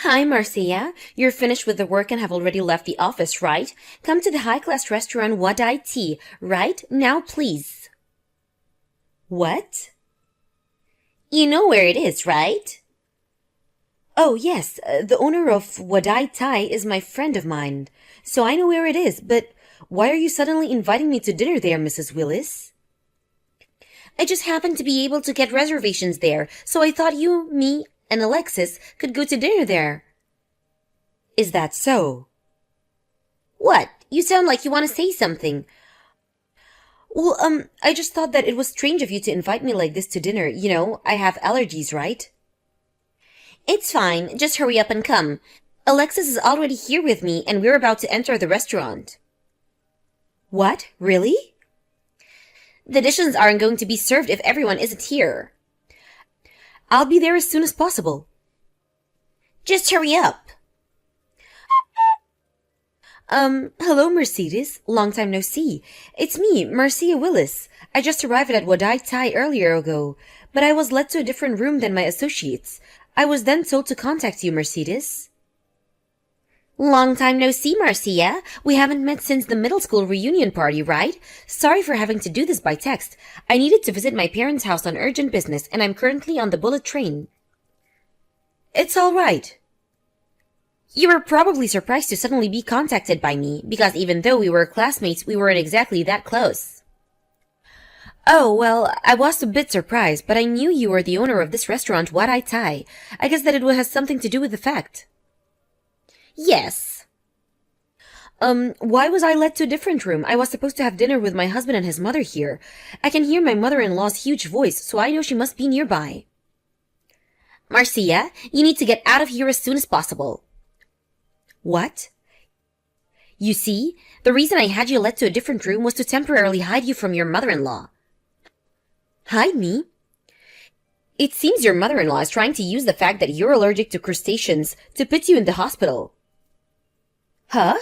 Hi, Marcia. You're finished with the work and have already left the office, right? Come to the high-class restaurant Wadai Tea, right? Now, please. What? You know where it is, right? Oh, yes. The owner of Wadai Thai is my friend of mine, so I know where it is, but why are you suddenly inviting me to dinner there, Mrs. Willis? I just happened to be able to get reservations there, so I thought you, me, and Alexis could go to dinner there. Is that so? What? You sound like you want to say something. Well, I just thought that it was strange of you to invite me like this to dinner. You know, I have allergies, right? It's fine. Just hurry up and come. Alexis is already here with me, and we're about to enter the restaurant. What? Really? The dishes aren't going to be served if everyone isn't here. I'll be there as soon as possible. Just hurry up. Hello, Mercedes. Long time no see. It's me, Marcia Willis. I just arrived at Wadai Thai earlier ago, but I was led to a different room than my associates. I was then told to contact you, Mercedes. Long time no see, Marcia. We haven't met since the middle school reunion party, right? Sorry for having to do this by text. I needed to visit my parents' house on urgent business, and I'm currently on the bullet train. It's all right. You were probably surprised to suddenly be contacted by me, because even though we were classmates, we weren't exactly that close. Oh, well, I was a bit surprised, but I knew you were the owner of this restaurant, Wadai Thai. I guess that it has something to do with the fact. Yes. Why was I led to a different room? I was supposed to have dinner with my husband and his mother here. I can hear my mother-in-law's huge voice, so I know she must be nearby. Marcia, you need to get out of here as soon as possible. What? You see, the reason I had you led to a different room was to temporarily hide you from your mother-in-law. Hide me? It seems your mother-in-law is trying to use the fact that you're allergic to crustaceans to put you in the hospital. Huh?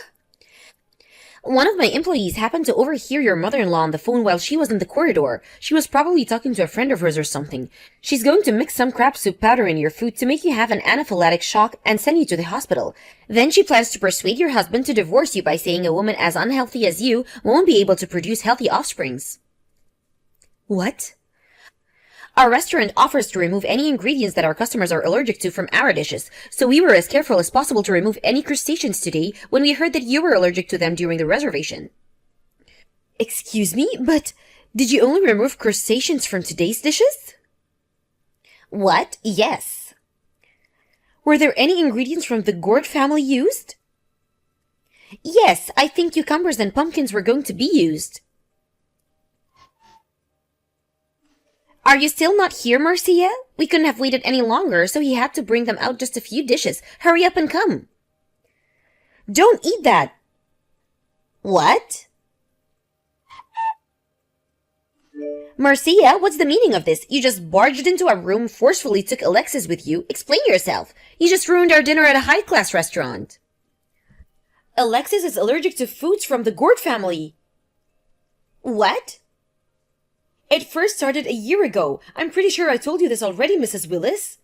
One of my employees happened to overhear your mother-in-law on the phone while she was in the corridor. She was probably talking to a friend of hers or something. She's going to mix some crab soup powder in your food to make you have an anaphylactic shock and send you to the hospital. Then she plans to persuade your husband to divorce you by saying a woman as unhealthy as you won't be able to produce healthy offsprings. What? Our restaurant offers to remove any ingredients that our customers are allergic to from our dishes, so we were as careful as possible to remove any crustaceans today when we heard that you were allergic to them during the reservation. Excuse me, but did you only remove crustaceans from today's dishes? What? Yes. Were there any ingredients from the gourd family used? Yes, I think cucumbers and pumpkins were going to be used. Are you still not here, Marcia? We couldn't have waited any longer, so he had to bring them out just a few dishes. Hurry up and come. Don't eat that. What? Marcia, what's the meaning of this? You just barged into our room, forcefully took Alexis with you. Explain yourself. You just ruined our dinner at a high-class restaurant. Alexis is allergic to foods from the gourd family. What? It first started a year ago. I'm pretty sure I told you this already, Mrs. Willis.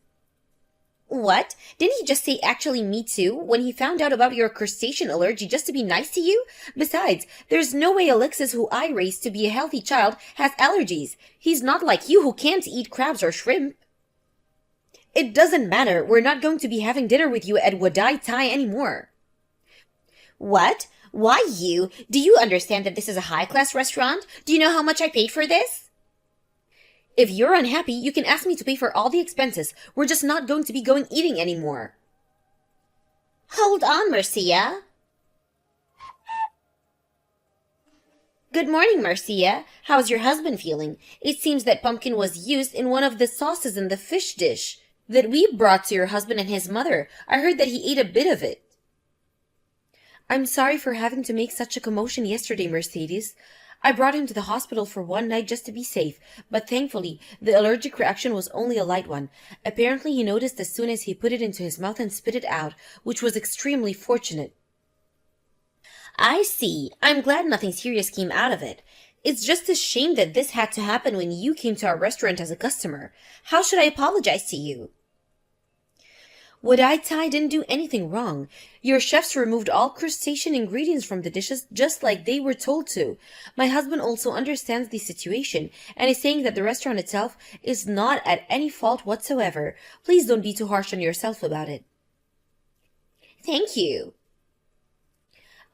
What? Didn't he just say actually me too when he found out about your crustacean allergy just to be nice to you? Besides, there's no way Alexis, who I raised to be a healthy child, has allergies. He's not like you who can't eat crabs or shrimp. It doesn't matter. We're not going to be having dinner with you at Wadai Thai anymore. What? Why you? Do you understand that this is a high-class restaurant? Do you know how much I paid for this? If you're unhappy, you can ask me to pay for all the expenses. We're just not going to be going eating anymore. Hold on, Marcia. Good morning, Marcia. How's your husband feeling? It seems that pumpkin was used in one of the sauces in the fish dish that we brought to your husband and his mother. I heard that he ate a bit of it. I'm sorry for having to make such a commotion yesterday, Mercedes. I brought him to the hospital for one night just to be safe, but thankfully, the allergic reaction was only a light one. Apparently, he noticed as soon as he put it into his mouth and spit it out, which was extremely fortunate. I see. I'm glad nothing serious came out of it. It's just a shame that this had to happen when you came to our restaurant as a customer. How should I apologize to you? Wadai didn't do anything wrong. Your chefs removed all crustacean ingredients from the dishes just like they were told to. My husband also understands the situation and is saying that the restaurant itself is not at any fault whatsoever. Please don't be too harsh on yourself about it. Thank you.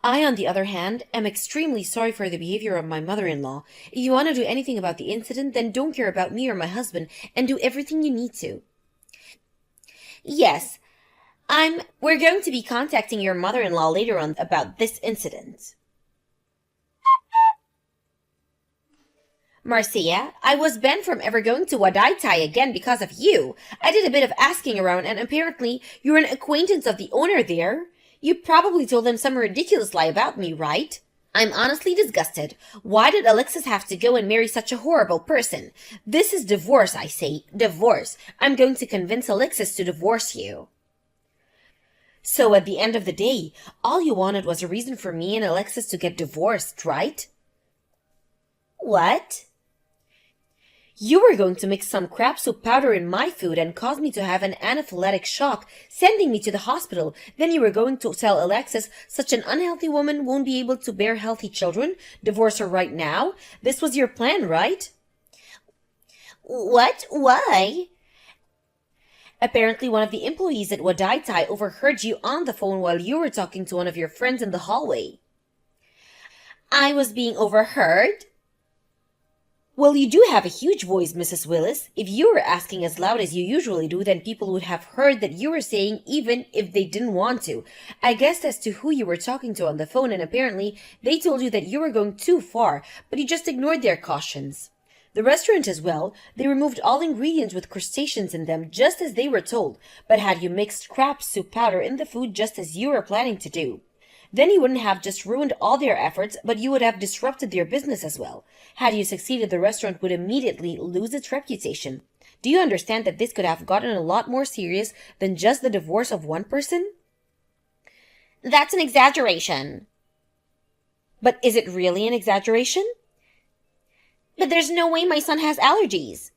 I, on the other hand, am extremely sorry for the behavior of my mother-in-law. If you want to do anything about the incident, then don't care about me or my husband and do everything you need to. Yes, we're going to be contacting your mother-in-law later on about this incident. Marcia, I was banned from ever going to Wadai again because of you. I did a bit of asking around and apparently you're an acquaintance of the owner there. You probably told them some ridiculous lie about me, right? I'm honestly disgusted. Why did Alexis have to go and marry such a horrible person? This is divorce, I say. Divorce. I'm going to convince Alexis to divorce you. So at the end of the day, all you wanted was a reason for me and Alexis to get divorced, right? What? You were going to mix some crab soup powder in my food and cause me to have an anaphylactic shock, sending me to the hospital. Then you were going to tell Alexis such an unhealthy woman won't be able to bear healthy children. Divorce her right now. This was your plan, right? What? Why? Apparently one of the employees at Wadai overheard you on the phone while you were talking to one of your friends in the hallway. I was being overheard? Well, you do have a huge voice, Mrs. Willis. If you were asking as loud as you usually do, then people would have heard that you were saying even if they didn't want to. I guessed as to who you were talking to on the phone, and apparently they told you that you were going too far, but you just ignored their cautions. The restaurant as well, they removed all ingredients with crustaceans in them just as they were told, but had you mixed crab soup powder in the food just as you were planning to do. Then you wouldn't have just ruined all their efforts, but you would have disrupted their business as well. Had you succeeded, the restaurant would immediately lose its reputation. Do you understand that this could have gotten a lot more serious than just the divorce of one person? That's an exaggeration. But is it really an exaggeration? But there's no way my son has allergies.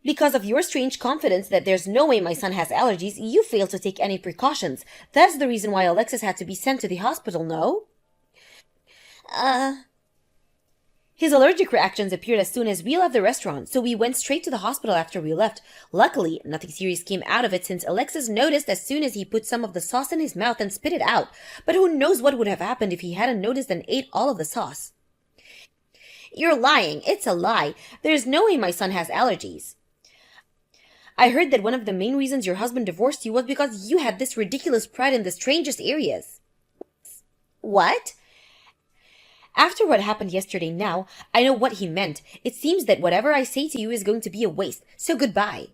Because of your strange confidence that there's no way my son has allergies, you failed to take any precautions. That's the reason why Alexis had to be sent to the hospital, no? His allergic reactions appeared as soon as we left the restaurant, so we went straight to the hospital after we left. Luckily, nothing serious came out of it since Alexis noticed as soon as he put some of the sauce in his mouth and spit it out. But who knows what would have happened if he hadn't noticed and ate all of the sauce. You're lying. It's a lie. There's no way my son has allergies. I heard that one of the main reasons your husband divorced you was because you had this ridiculous pride in the strangest areas. What? After what happened yesterday now, I know what he meant. It seems that whatever I say to you is going to be a waste, so goodbye.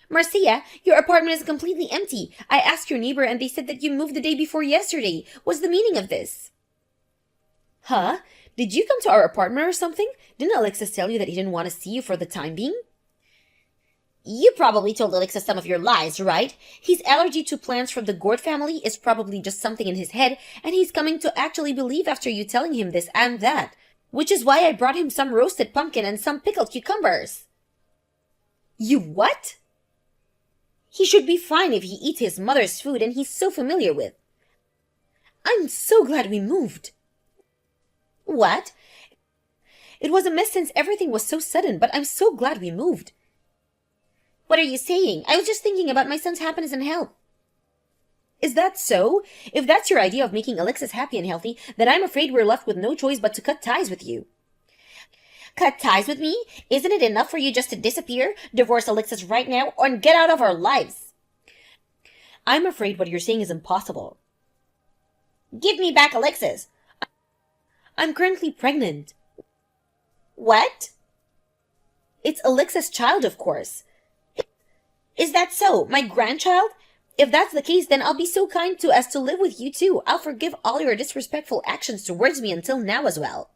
Marcia, your apartment is completely empty. I asked your neighbor and they said that you moved the day before yesterday. What's the meaning of this? Huh? Did you come to our apartment or something? Didn't Alexis tell you that he didn't want to see you for the time being? You probably told Alexis some of your lies, right? His allergy to plants from the gourd family is probably just something in his head, and he's coming to actually believe after you telling him this and that. Which is why I brought him some roasted pumpkin and some pickled cucumbers. You what? He should be fine if he eats his mother's food and he's so familiar with. I'm so glad we moved. What? It was a mess since everything was so sudden, but I'm so glad we moved. What are you saying? I was just thinking about my son's happiness and health. Is that so? If that's your idea of making Alexis happy and healthy, then I'm afraid we're left with no choice but to cut ties with you. Cut ties with me? Isn't it enough for you just to disappear, divorce Alexis right now, or get out of our lives? I'm afraid what you're saying is impossible. Give me back Alexis. I'm currently pregnant. What? It's Alexis' child, of course. Is that so? My grandchild? If that's the case, then I'll be so kind as to live with you too. I'll forgive all your disrespectful actions towards me until now as well.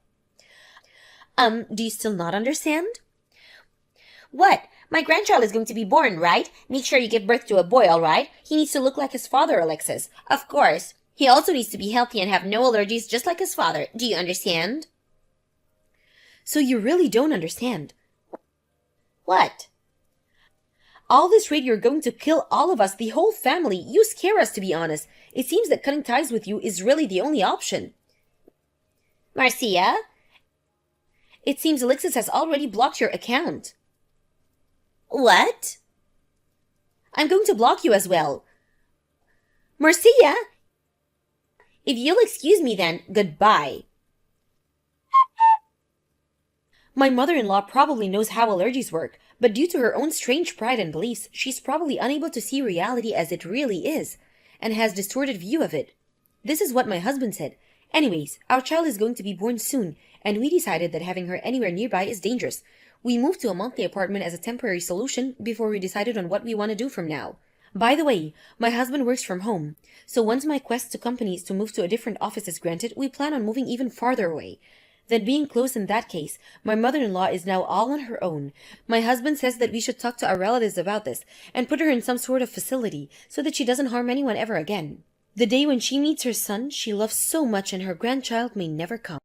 Do you still not understand? What? My grandchild is going to be born, right? Make sure you give birth to a boy, all right? He needs to look like his father, Alexis. Of course. He also needs to be healthy and have no allergies just like his father. Do you understand? So you really don't understand. What? All this rate you're going to kill all of us, the whole family. You scare us, to be honest. It seems that cutting ties with you is really the only option. Marcia? It seems Alexis has already blocked your account. What? I'm going to block you as well. Marcia? If you'll excuse me then, goodbye. My mother-in-law probably knows how allergies work, but due to her own strange pride and beliefs, she's probably unable to see reality as it really is, and has distorted view of it. This is what my husband said. Anyways, our child is going to be born soon, and we decided that having her anywhere nearby is dangerous. We moved to a monthly apartment as a temporary solution before we decided on what we want to do from now. By the way, my husband works from home, so once my quest to companies to move to a different office is granted, we plan on moving even farther away. That being close in that case, my mother-in-law is now all on her own. My husband says that we should talk to our relatives about this and put her in some sort of facility so that she doesn't harm anyone ever again. The day when she meets her son she loves so much and her grandchild may never come.